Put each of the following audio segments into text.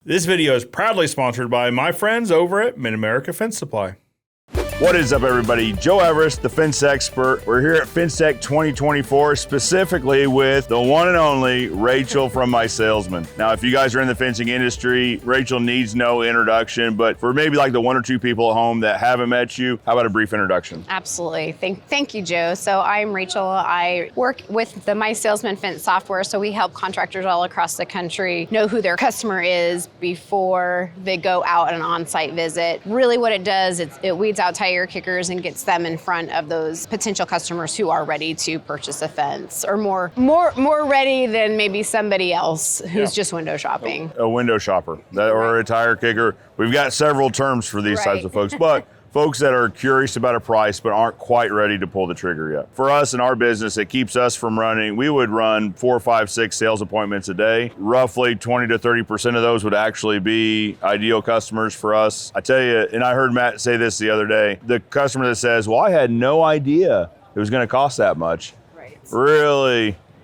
This video is proudly sponsored by my friends over at Mid-America Fence Supply. What is up, everybody? Joe Everest, the fence expert. We're here at FenceTech 2024, specifically with the one and only Rachel from MySalesman. Now, if you guys are in the fencing industry, Rachel needs no introduction, but for maybe like the one or two people at home that haven't met you, how about a brief introduction? Absolutely. Thank you, Joe. So I'm Rachel. I work with the MySalesman fence software, so we help contractors all across the country know who their customer is before they go out on an on-site visit. Really what it does, it weeds out tire kickers and gets them in front of those potential customers who are ready to purchase a fence, or more ready than maybe somebody else who's just window shopping. A window shopper or a tire kicker. We've got several terms for these types of folks, but folks that are curious about a price but aren't quite ready to pull the trigger yet. For us in our business, it keeps us from running. We would run 4, 5, 6 sales appointments a day. Roughly 20 to 30% of those would actually be ideal customers for us. I tell you, and I heard Matt say this the other day, the customer that says, well, I had no idea it was going to cost that much. Right.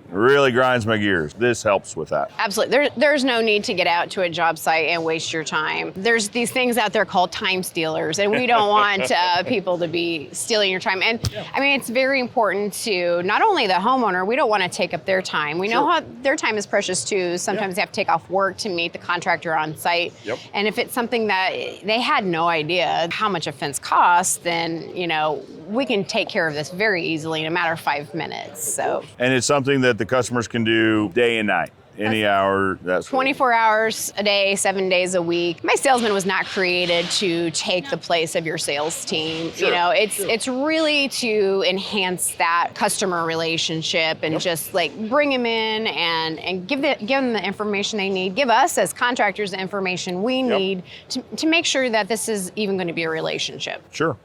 Really grinds my gears. This helps with that. Absolutely. There's no need to get out to a job site and waste your time. There's these things out there called time stealers, and we don't want people to be stealing your time. And I mean, it's very important to not only the homeowner, we don't want to take up their time. We know how their time is precious too. Sometimes they have to take off work to meet the contractor on site. And if it's something that they had no idea how much a fence costs, then, you know, we can take care of this very easily in a matter of 5 minutes. So. And it's something that the customers can do day and night, any hour. That's 24 hours a day, 7 days a week. MySalesman was not created to take the place of your sales team. You know, it's really to enhance that customer relationship and just like bring them in and give them the information they need. Give us as contractors the information we need to make sure that this is even going to be a relationship. Sure.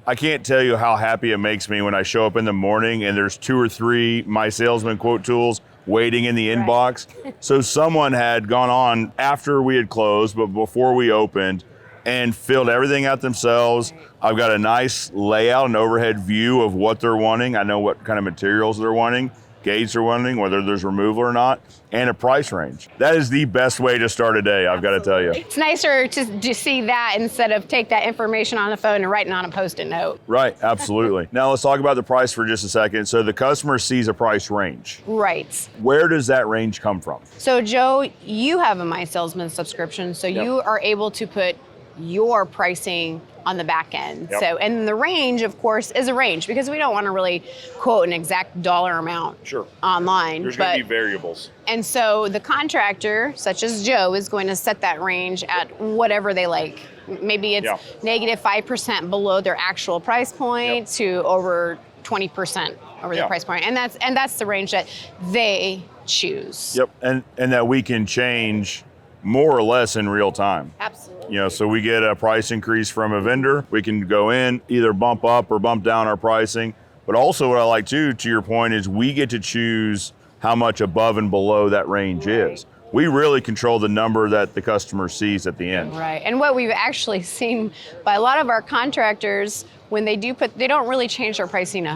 I can't tell you how happy it makes me when I show up in the morning and there's 2 or 3 MySalesman quote tools waiting in the inbox. So someone had gone on after we had closed, but before we opened, and filled everything out themselves. I've got a nice layout and overhead view of what they're wanting. I know what kind of materials they're wanting, gauge they're wanting, whether there's removal or not, and a price range. That is the best way to start a day, I've got to tell you. It's nicer to see that instead of take that information on the phone and writing on a Post-it note. Right, absolutely. Now let's talk about the price for just a second. So the customer sees a price range. Right. Where does that range come from? So Joe, you have a MySalesman subscription, so you are able to put your pricing on the back end. So, and the range, of course, is a range because we don't want to really quote an exact dollar amount online. There's going to be variables. And so the contractor, such as Joe, is going to set that range at whatever they like. Maybe it's negative 5% below their actual price point to over 20% over the price point. And that's the range that they choose. And that we can change more or less in real time. Absolutely. You know, so we get a price increase from a vendor. We can go in, either bump up or bump down our pricing. But also what I like too, to your point, is we get to choose how much above and below that range is. We really control the number that the customer sees at the end. Right, and what we've actually seen by a lot of our contractors, when they do they don't really change their pricing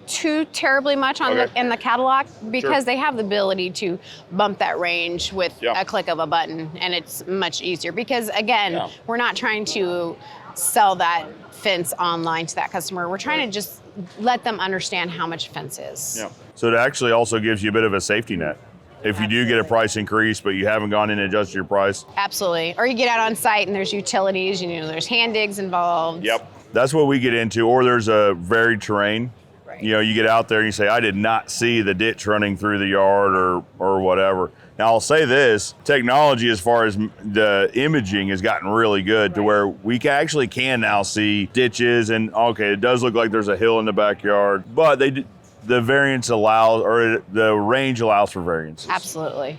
too terribly much on in the catalog because they have the ability to bump that range with a click of a button, and it's much easier because again, we're not trying to sell that fence online to that customer. We're trying to just let them understand how much a fence is. So it actually also gives you a bit of a safety net. If you do get a price increase, but you haven't gone in and adjusted your price. Absolutely. Or you get out on site and there's utilities, you know, there's hand digs involved. That's what we get into, or there's a varied terrain. You know, you get out there and you say, I did not see the ditch running through the yard or whatever. Now, I'll say this, technology as far as the imaging has gotten really good to where we actually can now see ditches and, okay, it does look like there's a hill in the backyard, but the variance allows, or the range allows for variances. Absolutely.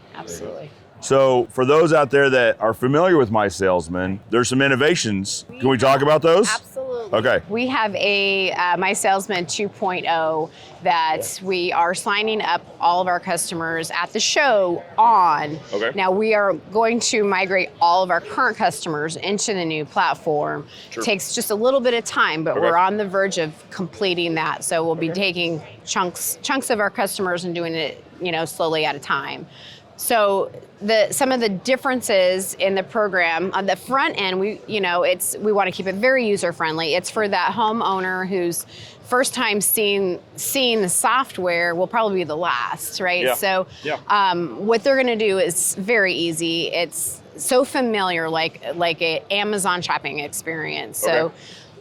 So for those out there that are familiar with MySalesman, there's some innovations. Can we talk about those? Absolutely. Okay. We have a MySalesman 2.0 that we are signing up all of our customers at the show on. Okay. Now we are going to migrate all of our current customers into the new platform. Takes just a little bit of time, but we're on the verge of completing that. So we'll be taking chunks of our customers and doing it, you know, slowly at a time. So some of the differences in the program on the front end, we want to keep it very user friendly. It's for that homeowner who's first time seeing the software will probably be the last, right? Yeah. So what they're going to do is very easy. It's so familiar, like a Amazon shopping experience. So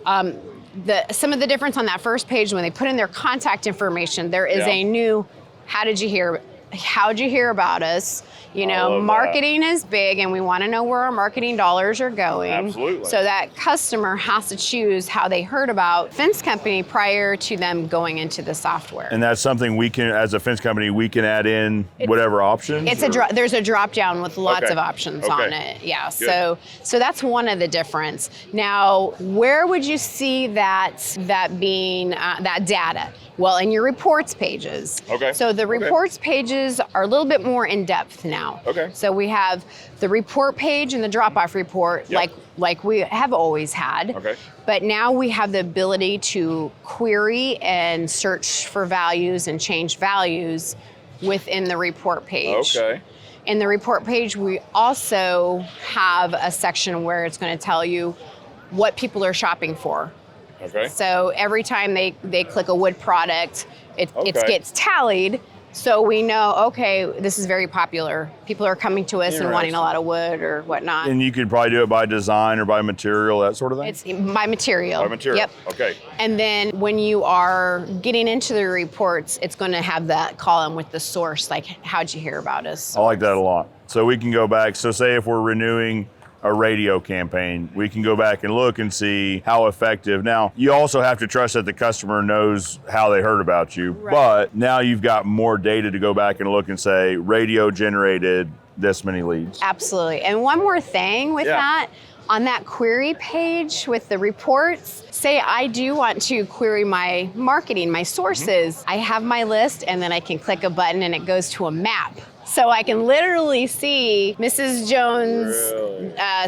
some of the difference on that first page, when they put in their contact information, there is a new, how'd you hear about us? Marketing is big, and we want to know where our marketing dollars are going. Absolutely. So that customer has to choose how they heard about Fence Company prior to them going into the software. And that's something we can, as a fence company, we can add in whatever options? There's a drop down with lots of options on it. Yeah. Good. So that's one of the difference. Now, where would you see that being that data? Well, in your reports pages. Okay. So the reports pages are a little bit more in depth now. Okay. So we have the report page and the drop-off report, like we have always had. Okay. But now we have the ability to query and search for values and change values within the report page. Okay. In the report page, we also have a section where it's going to tell you what people are shopping for. Okay. So every time they click a wood product, it gets tallied. So we know, okay, this is very popular. People are coming to us and wanting a lot of wood or whatnot. And you could probably do it by design or by material, that sort of thing? It's by material. By material. Yep. Okay. And then when you are getting into the reports, it's going to have that column with the source, like how'd you hear about us? I like that a lot. So we can go back. So say if we're renewing a radio campaign, we can go back and look and see how effective. Now, you also have to trust that the customer knows how they heard about you, but now you've got more data to go back and look and say, radio generated this many leads. Absolutely. And one more thing with that, on that query page with the reports, say I do want to query my marketing, my sources. I have my list, and then I can click a button and it goes to a map. So I can literally see Mrs. Jones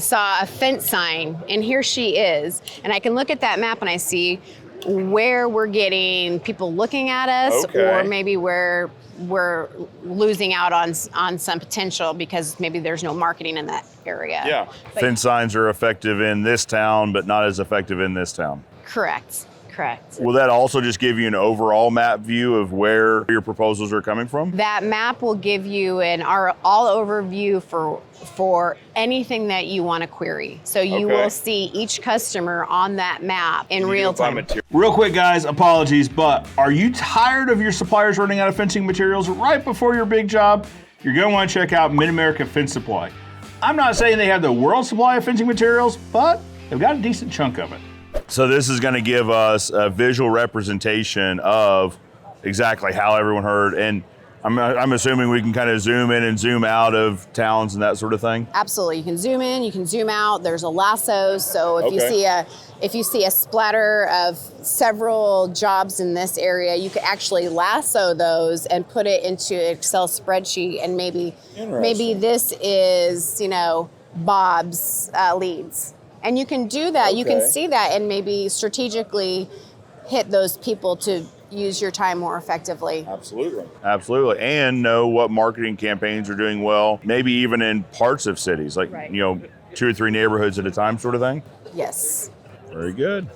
saw a fence sign, and here she is. And I can look at that map and I see where we're getting people looking at us, or maybe where we're losing out on some potential because maybe there's no marketing in that area. Yeah. Fence signs are effective in this town, but not as effective in this town. Correct. Will that also just give you an overall map view of where your proposals are coming from? That map will give you an all overview for anything that you want to query. So you will see each customer on that map in real time. Real quick, guys, apologies, but are you tired of your suppliers running out of fencing materials right before your big job? You're going to want to check out Mid-America Fence Supply. I'm not saying they have the world supply of fencing materials, but they've got a decent chunk of it. So this is going to give us a visual representation of exactly how everyone heard, and I'm assuming we can kind of zoom in and zoom out of towns and that sort of thing. Absolutely, you can zoom in, you can zoom out. There's a lasso, so if you see a splatter of several jobs in this area, you could actually lasso those and put it into an Excel spreadsheet, and maybe this is Bob's leads. And you can do that. You can see that and maybe strategically hit those people to use your time more effectively. Absolutely. And know what marketing campaigns are doing well, maybe even in parts of cities, like 2 or 3 neighborhoods at a time sort of thing. Yes. Very good.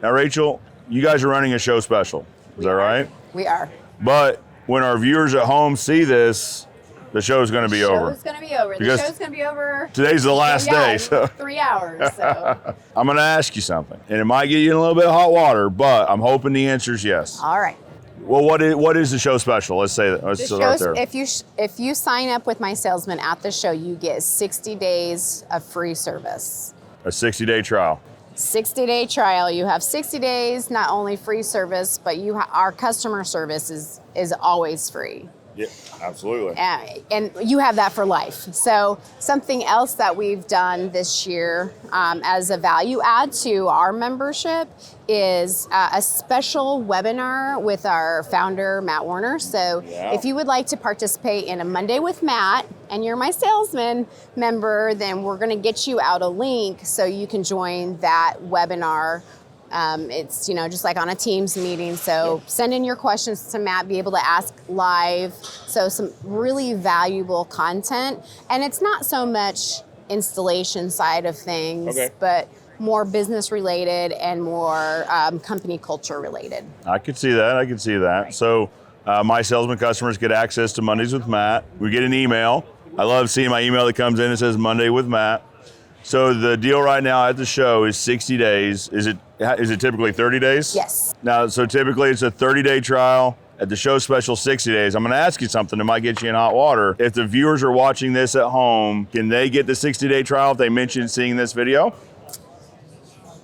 Now, Rachel, you guys are running a show special. Is that right? We are. But when our viewers at home see this, the show's going to be over. The show's going to be over. The show's going to be over. Today's the last day. So 3 hours. So. I'm going to ask you something, and it might get you in a little bit of hot water, but I'm hoping the answer is yes. All right. Well, what is the show special? Let's say that. Let's start there. If you sign up with MySalesman at the show, you get 60 days of free service. A 60-day trial. 60-day trial. You have 60 days, not only free service, but our customer service is always free. Yeah, absolutely. And you have that for life. So something else that we've done this year as a value add to our membership is a special webinar with our founder, Matt Warner. So if you would like to participate in a Monday with Matt and you're MySalesman member, then we're going to get you out a link so you can join that webinar It's, just like on a Teams meeting. So send in your questions to Matt, be able to ask live. So some really valuable content. And it's not so much installation side of things, but more business related and more company culture related. I could see that. Right. So MySalesman customers get access to Mondays with Matt. We get an email. I love seeing my email that comes in and says Monday with Matt. So the deal right now at the show is 60 days. Is it typically 30 days? Yes. Now, so typically it's a 30-day trial. At the show special 60 days. I'm going to ask you something that might get you in hot water. If the viewers are watching this at home, can they get the 60-day trial if they mention seeing this video?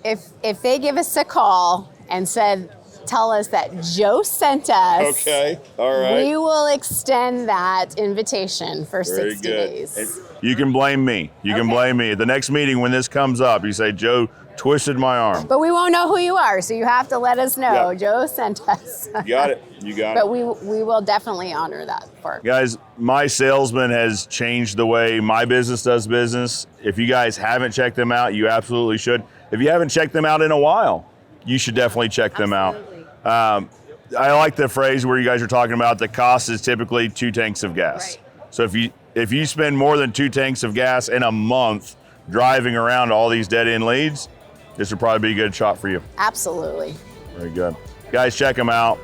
If they give us a call and tell us that Joe sent us, okay, all right, we will extend that invitation for 60 days. And you can blame me. You can blame me. At the next meeting when this comes up, you say, Joe twisted my arm. But we won't know who you are, so you have to let us know. Yep. Joe sent us. You got it. But we will definitely honor that part. Guys, MySalesman has changed the way my business does business. If you guys haven't checked them out, you absolutely should. If you haven't checked them out in a while, you should definitely check them out. I like the phrase where you guys are talking about the cost is typically 2 tanks of gas. Right. So if you spend more than 2 tanks of gas in a month driving around all these dead-end leads, this would probably be a good shot for you. Absolutely. Very good. Guys, check them out.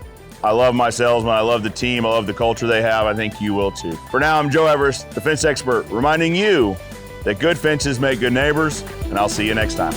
I love MySalesman. I love the team. I love the culture they have. I think you will too. For now, I'm Joe Everest, the fence expert, reminding you that good fences make good neighbors, and I'll see you next time.